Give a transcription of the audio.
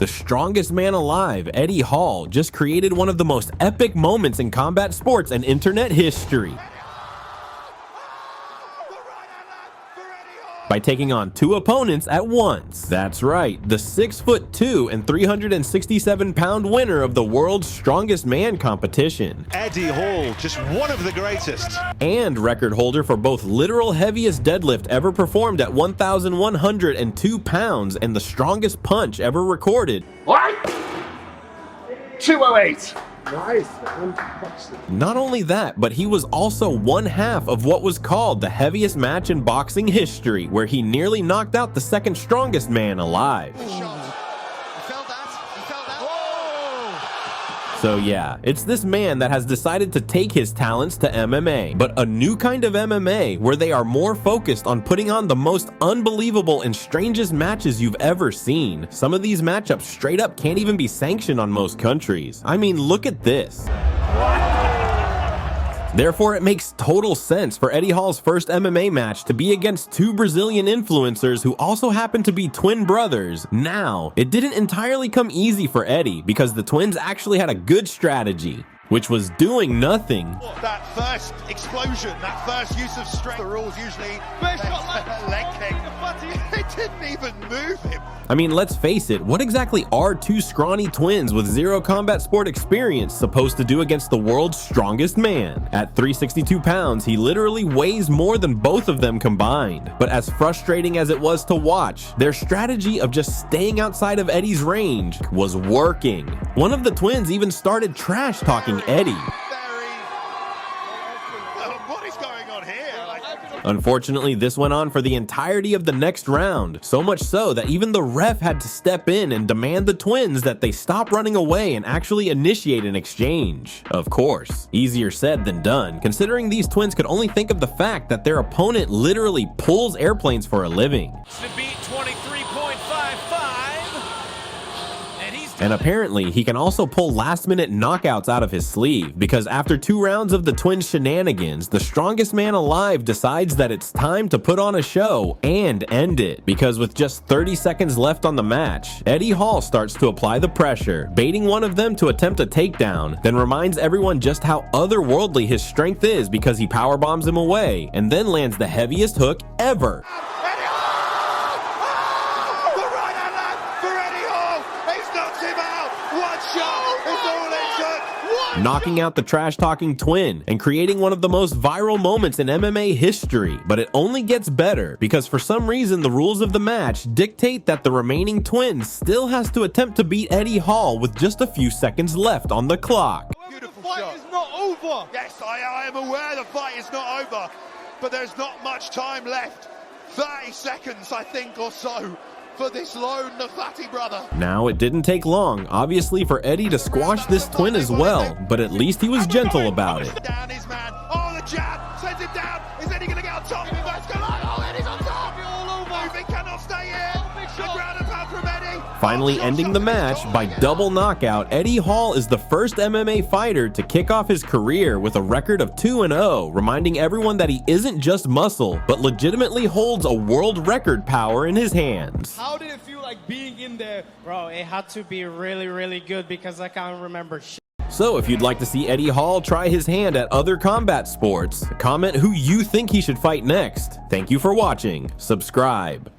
The strongest man alive, Eddie Hall, just created one of the most epic moments in combat sports and internet history by taking on two opponents at once. That's right, the 6'2" and 367-pound winner of the world's strongest man competition. Eddie Hall, just one of the greatest. And record holder for both literal heaviest deadlift ever performed at 1,102 pounds and the strongest punch ever recorded. What? 208. Nice. Not only that, but he was also one half of what was called the heaviest match in boxing history, where he nearly knocked out the second strongest man alive. So yeah, it's this man that has decided to take his talents to MMA, but a new kind of MMA where they are more focused on putting on the most unbelievable and strangest matches you've ever seen. Some of these matchups straight up can't even be sanctioned on most countries. I mean, look at this. Therefore, it makes total sense for Eddie Hall's first MMA match to be against two Brazilian influencers who also happen to be twin brothers. Now, it didn't entirely come easy for Eddie because the twins actually had a good strategy, which was doing nothing. That first explosion, that first use of strength, the rules usually leg kick. It didn't even move him. I mean, let's face it, what exactly are two scrawny twins with zero combat sport experience supposed to do against the world's strongest man? At 362 pounds, he literally weighs more than both of them combined. But as frustrating as it was to watch, their strategy of just staying outside of Eddie's range was working. One of the twins even started trash talking Eddie. What is going on here? Unfortunately, this went on for the entirety of the next round, so much so that even the ref had to step in and demand the twins that they stop running away and actually initiate an exchange. Of course, easier said than done, considering these twins could only think of the fact that their opponent literally pulls airplanes for a living. To beat 23.55. And apparently, he can also pull last-minute knockouts out of his sleeve, because after 2 rounds of the twins' shenanigans, the strongest man alive decides that it's time to put on a show and end it. Because with just 30 seconds left on the match, Eddie Hall starts to apply the pressure, baiting one of them to attempt a takedown, then reminds everyone just how otherworldly his strength is because he powerbombs him away, and then lands the heaviest hook ever. Knocking out the trash-talking twin and creating one of the most viral moments in MMA history. But it only gets better because for some reason the rules of the match dictate that the remaining twin still has to attempt to beat Eddie Hall with just a few seconds left on the clock. Beautiful shot. The fight is not over. Yes, I am aware the fight is not over, but there's not much time left. 30 seconds, I think, or so, for this lone Nafati brother. Now, it didn't take long, obviously, for Eddie to squash this twin as well, but at least he was gentle about it. Down his man. Oh, the jab sends him down. Is Eddie gonna get on top? Oh, Eddie's on top. All over. Moving cannot stay here. The ground and pound from Eddie. Finally ending the match by double knockout, Eddie Hall is the first MMA fighter to kick off his career with a record of 2-0, reminding everyone that he isn't just muscle, but legitimately holds a world record power in his hands. How did it feel like being in there? Bro, it had to be really, really good because I can't remember shit. So if you'd like to see Eddie Hall try his hand at other combat sports, comment who you think he should fight next. Thank you for watching. Subscribe.